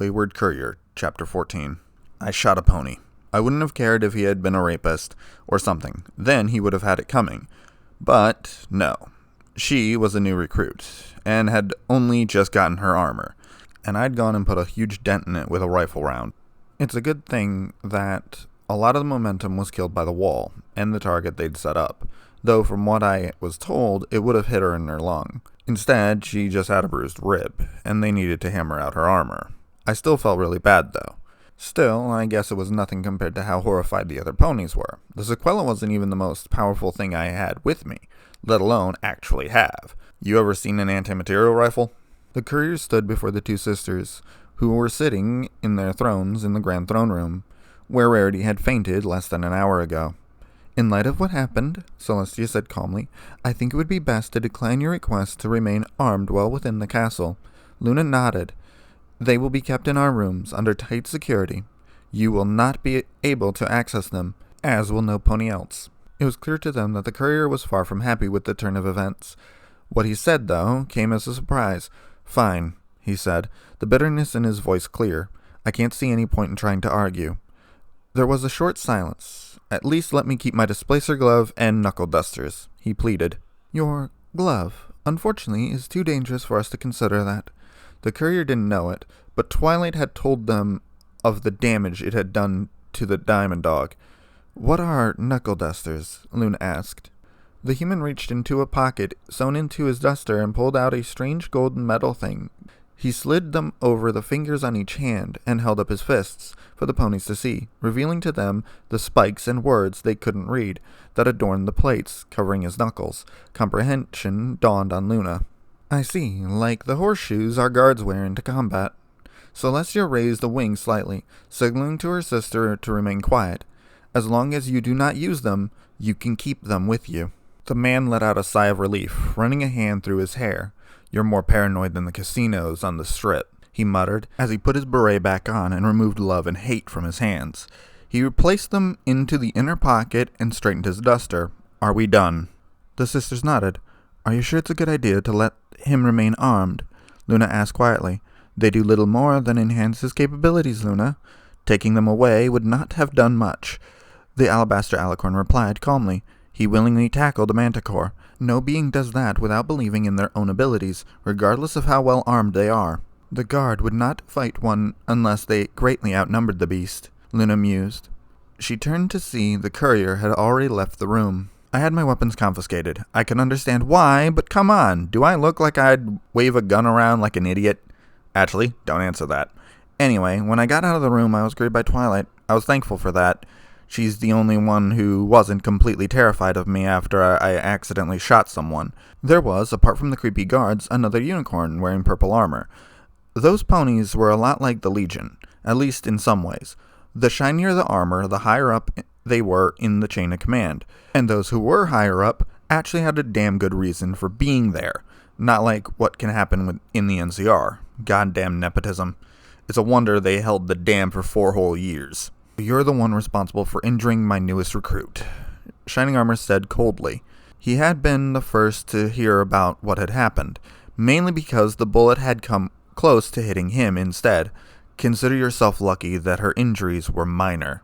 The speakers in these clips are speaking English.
Wayward Courier, Chapter 14. I shot a pony. I wouldn't have cared if he had been a rapist or something. Then he would have had it coming. But no. She was a new recruit, and had only just gotten her armor, and I'd gone and put a huge dent in it with a rifle round. It's a good thing that a lot of the momentum was killed by the wall, and the target they'd set up, though from what I was told, it would have hit her in her lung. Instead, she just had a bruised rib, and they needed to hammer out her armor. I still felt really bad, though. Still, I guess it was nothing compared to how horrified the other ponies were. The Sequela wasn't even the most powerful thing I had with me, let alone actually have. You ever seen an anti-material rifle? The courier stood before the two sisters, who were sitting in their thrones in the grand throne room, where Rarity had fainted less than an hour ago. In light of what happened, Celestia said calmly, I think it would be best to decline your request to remain armed well within the castle. Luna nodded. They will be kept in our rooms under tight security. You will not be able to access them, as will no pony else. It was clear to them that the courier was far from happy with the turn of events. What he said, though, came as a surprise. Fine, he said, the bitterness in his voice clear. I can't see any point in trying to argue. There was a short silence. At least let me keep my displacer glove and knuckle dusters, he pleaded. Your glove, unfortunately, is too dangerous for us to consider that. The courier didn't know it, but Twilight had told them of the damage it had done to the diamond dog. What are knuckle dusters? Luna asked. The human reached into a pocket sewn into his duster and pulled out a strange golden metal thing. He slid them over the fingers on each hand and held up his fists for the ponies to see, revealing to them the spikes and words they couldn't read that adorned the plates covering his knuckles. Comprehension dawned on Luna. I see, like the horseshoes our guards wear into combat. Celestia raised a wing slightly, signaling to her sister to remain quiet. As long as you do not use them, you can keep them with you. The man let out a sigh of relief, running a hand through his hair. You're more paranoid than the casinos on the strip, he muttered, as he put his beret back on and removed love and hate from his hands. He replaced them into the inner pocket and straightened his duster. Are we done? The sisters nodded. Are you sure it's a good idea to let him remain armed? Luna asked quietly. They do little more than enhance his capabilities, Luna. Taking them away would not have done much. The alabaster alicorn replied calmly. He willingly tackled a manticore. No being does that without believing in their own abilities, regardless of how well armed they are. The guard would not fight one unless they greatly outnumbered the beast, Luna mused. She turned to see the courier had already left the room. I had my weapons confiscated. I can understand why, but come on, do I look like I'd wave a gun around like an idiot? Actually, don't answer that. Anyway, when I got out of the room, I was greeted by Twilight. I was thankful for that. She's the only one who wasn't completely terrified of me after I accidentally shot someone. There was, apart from the creepy guards, another unicorn wearing purple armor. Those ponies were a lot like the Legion, at least in some ways. The shinier the armor, the higher up they were in the chain of command. And those who were higher up actually had a damn good reason for being there. Not like what can happen in the NCR. Goddamn nepotism. It's a wonder they held the dam for 4 whole years. You're the one responsible for injuring my newest recruit, Shining Armor said coldly. He had been the first to hear about what had happened, mainly because the bullet had come close to hitting him instead. Consider yourself lucky that her injuries were minor.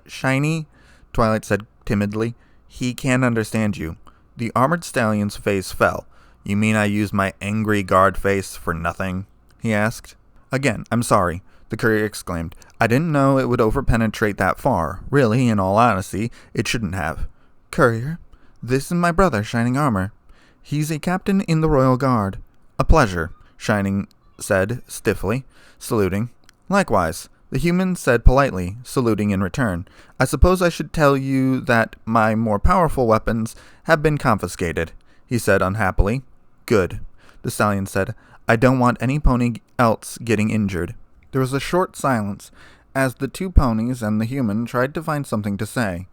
Shiny, Twilight said timidly. He can't understand you. The armored stallion's face fell. You mean I used my angry guard face for nothing? He asked. Again, I'm sorry, the courier exclaimed. I didn't know it would overpenetrate that far. Really, in all honesty, it shouldn't have. Courier, this is my brother, Shining Armor. He's a captain in the Royal Guard. A pleasure, Shining said stiffly, saluting. Likewise, the human said politely, saluting in return. I suppose I should tell you that my more powerful weapons have been confiscated, he said unhappily. Good, the stallion said. I don't want any pony else getting injured. There was a short silence as the two ponies and the human tried to find something to say.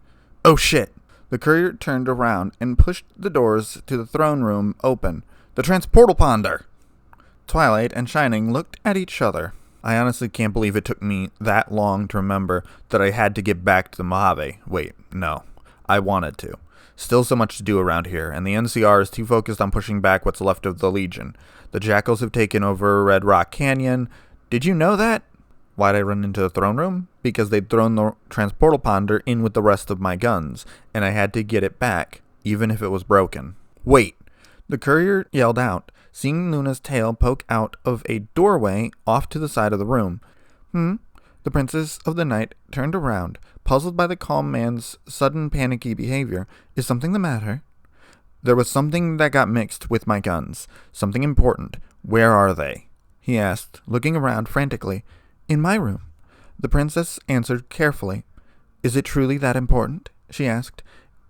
Oh shit! The courier turned around and pushed the doors to the throne room open. The transportal ponder! Twilight and Shining looked at each other. I honestly can't believe it took me that long to remember that I had to get back to the Mojave. Wait, no. I wanted to. Still so much to do around here, and the NCR is too focused on pushing back what's left of the Legion. The Jackals have taken over Red Rock Canyon. Did you know that? Why'd I run into the throne room? Because they'd thrown the transportal ponder in with the rest of my guns, and I had to get it back, even if it was broken. Wait! The courier yelled out, seeing Luna's tail poke out of a doorway off to the side of the room. The princess of the night turned around, puzzled by the calm man's sudden panicky behavior. Is something the matter? There was something that got mixed with my guns. Something important. Where are they? He asked, looking around frantically. In my room. The princess answered carefully. Is it truly that important? She asked.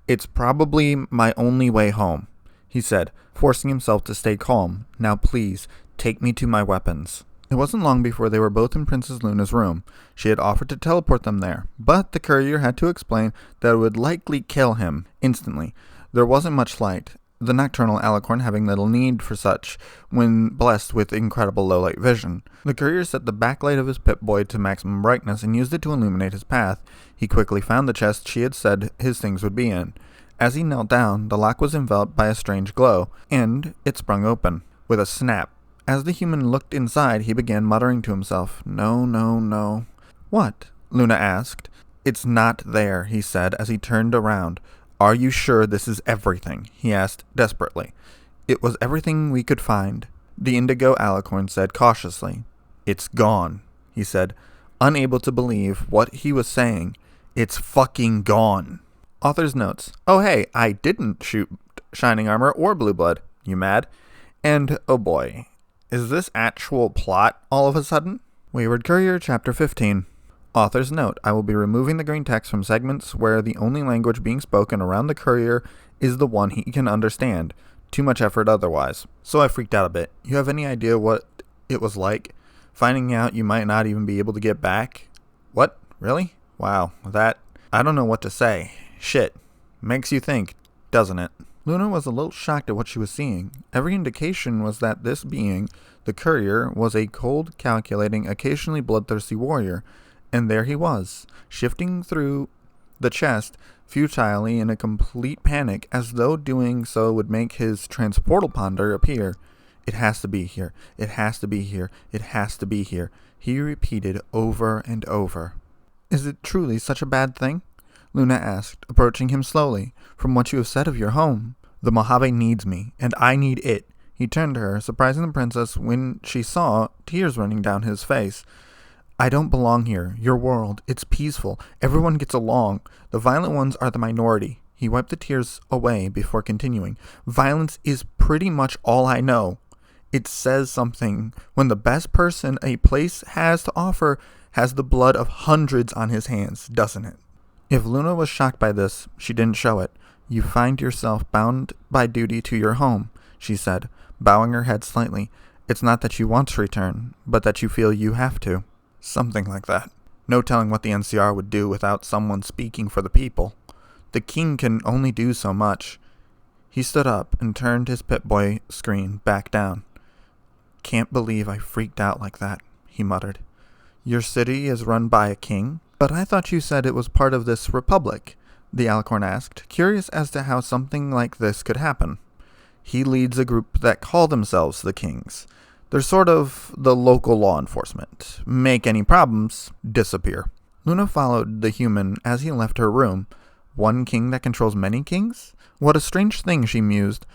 It's probably my only way home, he said, forcing himself to stay calm. Now please, take me to my weapons. It wasn't long before they were both in Princess Luna's room. She had offered to teleport them there, but the courier had to explain that it would likely kill him instantly. There wasn't much light, the nocturnal alicorn having little need for such when blessed with incredible low-light vision. The courier set the backlight of his Pip-Boy to maximum brightness and used it to illuminate his path. He quickly found the chest she had said his things would be in. As he knelt down, the lock was enveloped by a strange glow, and it sprung open. With a snap, as the human looked inside, he began muttering to himself, No, no, no. What? Luna asked. It's not there, he said as he turned around. Are you sure this is everything? He asked desperately. It was everything we could find, the indigo alicorn said cautiously. It's gone, he said, unable to believe what he was saying. It's fucking gone. Author's notes. Oh hey, I didn't shoot Shining Armor or Blue Blood. You mad? And oh boy, is this actual plot all of a sudden? Wayward Courier, Chapter 15. Author's note. I will be removing the green text from segments where the only language being spoken around the courier is the one he can understand. Too much effort otherwise. So I freaked out a bit. You have any idea what it was like? Finding out you might not even be able to get back? What? Really? Wow. I don't know what to say. Shit. Makes you think, doesn't it? Luna was a little shocked at what she was seeing. Every indication was that this being, the courier, was a cold, calculating, occasionally bloodthirsty warrior. And there he was, shifting through the chest, futilely in a complete panic, as though doing so would make his transportal ponder appear. It has to be here. It has to be here. It has to be here. He repeated over and over. Is it truly such a bad thing? Luna asked, approaching him slowly. From what you have said of your home, the Mojave needs me, and I need it. He turned to her, surprising the princess when she saw tears running down his face. I don't belong here. Your world. It's peaceful. Everyone gets along. The violent ones are the minority. He wiped the tears away before continuing. Violence is pretty much all I know. It says something when the best person a place has to offer has the blood of hundreds on his hands, doesn't it? If Luna was shocked by this, she didn't show it. You find yourself bound by duty to your home, she said, bowing her head slightly. It's not that you want to return, but that you feel you have to. Something like that. No telling what the NCR would do without someone speaking for the people. The king can only do so much. He stood up and turned his Pip-Boy screen back down. Can't believe I freaked out like that, he muttered. Your city is run by a king? But I thought you said it was part of this republic, the alicorn asked, curious as to how something like this could happen. He leads a group that call themselves the Kings. They're sort of the local law enforcement. Make any problems, disappear. Luna followed the human as he left her room. One king that controls many kings? What a strange thing, she mused.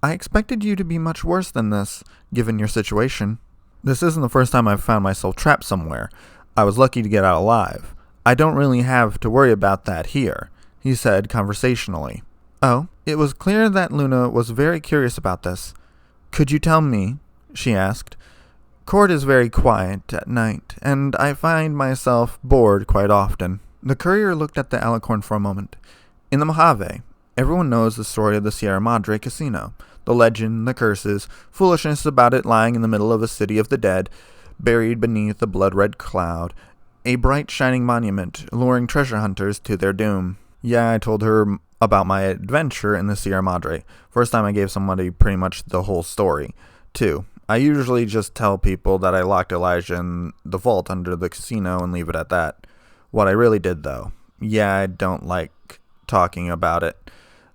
I expected you to be much worse than this, given your situation. This isn't the first time I've found myself trapped somewhere. I was lucky to get out alive. I don't really have to worry about that here, he said conversationally. Oh, it was clear that Luna was very curious about this. Could you tell me? She asked. Court is very quiet at night, and I find myself bored quite often. The courier looked at the alicorn for a moment. In the Mojave, everyone knows the story of the Sierra Madre Casino. The legend, the curses, foolishness about it lying in the middle of a city of the dead, buried beneath a blood-red cloud, a bright shining monument luring treasure hunters to their doom. Yeah, I told her about my adventure in the Sierra Madre. First time I gave somebody pretty much the whole story, too. I usually just tell people that I locked Elijah in the vault under the casino and leave it at that. What I really did, though, yeah, I don't like talking about it.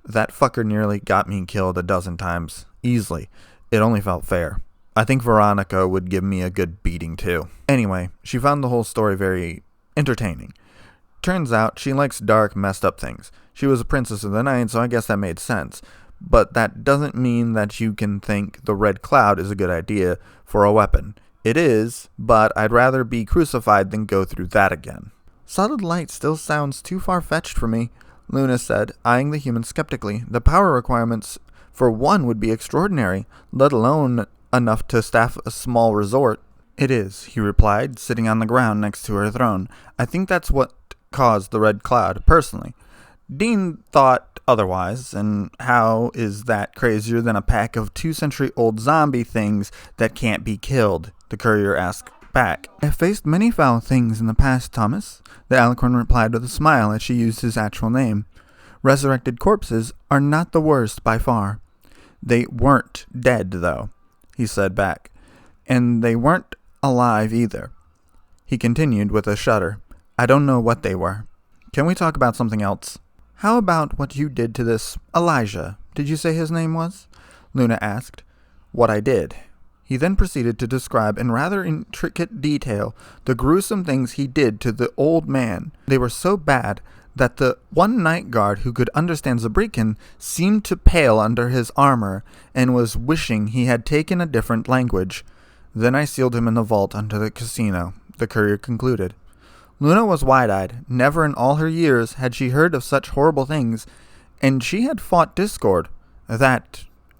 That fucker nearly got me killed 12 times. Easily. It only felt fair. I think Veronica would give me a good beating too. Anyway, she found the whole story very entertaining. Turns out she likes dark, messed up things. She was a princess of the night, so I guess that made sense. But that doesn't mean that you can think the red cloud is a good idea for a weapon. It is, but I'd rather be crucified than go through that again. Solid light still sounds too far-fetched for me, Luna said, eyeing the human skeptically. The power requirements for one would be extraordinary, let alone enough to staff a small resort. It is, he replied, sitting on the ground next to her throne. I think that's what caused the red cloud, personally. Dean thought otherwise, and how is that crazier than a pack of 2-century-old zombie things that can't be killed? The courier asked back. I have faced many foul things in the past, Thomas, the alicorn replied with a smile as she used his actual name. Resurrected corpses are not the worst by far. They weren't dead, though, he said back, and they weren't alive either. He continued with a shudder. I don't know what they were. Can we talk about something else? How about what you did to this Elijah? Did you say his name was? Luna asked. What I did. He then proceeded to describe in rather intricate detail the gruesome things he did to the old man. They were so bad that the one night guard who could understand Zabrikan seemed to pale under his armor and was wishing he had taken a different language. Then I sealed him in the vault under the casino, the courier concluded. Luna was wide-eyed. Never in all her years had she heard of such horrible things, and she had fought discord.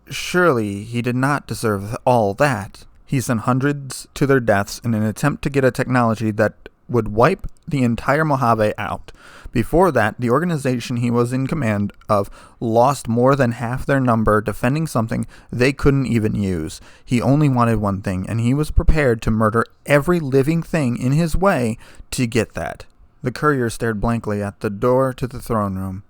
Surely he did not deserve all that. He sent hundreds to their deaths in an attempt to get a technology that would wipe the entire Mojave out. Before that, the organization he was in command of lost more than half their number defending something they couldn't even use. He only wanted one thing, and he was prepared to murder every living thing in his way to get that. The courier stared blankly at the door to the throne room.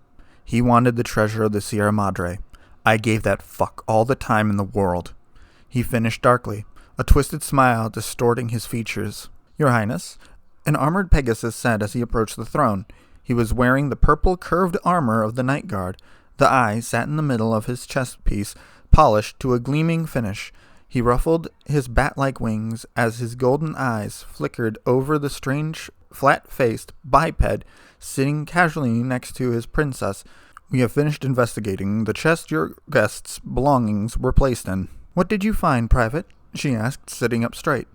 He wanted the treasure of the Sierra Madre. I gave that fuck all the time in the world. He finished darkly, a twisted smile distorting his features. Your Highness, an armored Pegasus said as he approached the throne. He was wearing the purple curved armor of the Night Guard. The eye sat in the middle of his chest piece, polished to a gleaming finish. He ruffled his bat-like wings as his golden eyes flickered over the strange, flat-faced biped sitting casually next to his princess. We have finished investigating the chest your guests' belongings were placed in. What did you find, Private? She asked, sitting up straight.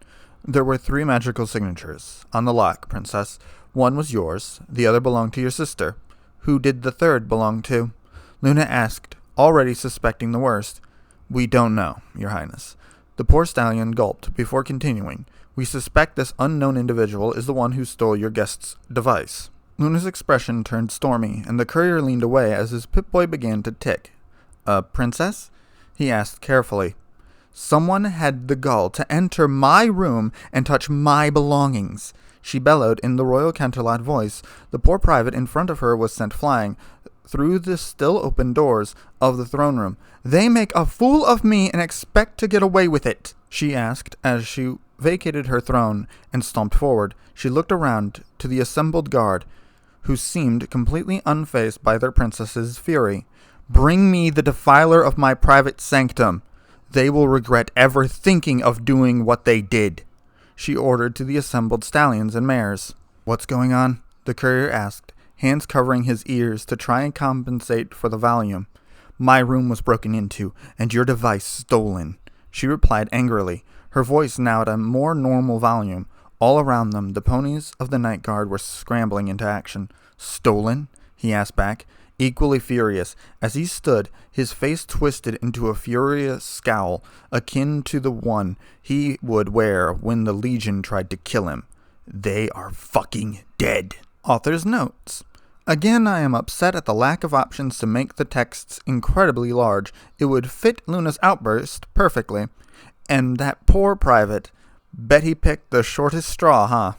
There were 3 magical signatures on the lock, Princess. One was yours, the other belonged to your sister. Who did the third belong to? Luna asked, already suspecting the worst. We don't know, Your Highness. The poor stallion gulped before continuing. We suspect this unknown individual is the one who stole your guest's device. Luna's expression turned stormy, and the courier leaned away as his Pip-Boy began to tick. Princess? He asked carefully. Someone had the gall to enter my room and touch my belongings, she bellowed in the Royal Canterlot voice. The poor private in front of her was sent flying through the still open doors of the throne room. They make a fool of me and expect to get away with it, she asked as she vacated her throne and stomped forward. She looked around to the assembled guard, who seemed completely unfazed by their princess's fury. Bring me the defiler of my private sanctum. They will regret ever thinking of doing what they did, she ordered to the assembled stallions and mares. What's going on? The courier asked, hands covering his ears to try and compensate for the volume. My room was broken into, and your device stolen, she replied angrily, her voice now at a more normal volume. All around them, the ponies of the Night Guard were scrambling into action. Stolen? He asked back, equally furious. As he stood, his face twisted into a furious scowl, akin to the one he would wear when the Legion tried to kill him. They are fucking dead. Author's notes. Again, I am upset at the lack of options to make the texts incredibly large. It would fit Luna's outburst perfectly. And that poor private. Bet he picked the shortest straw, huh?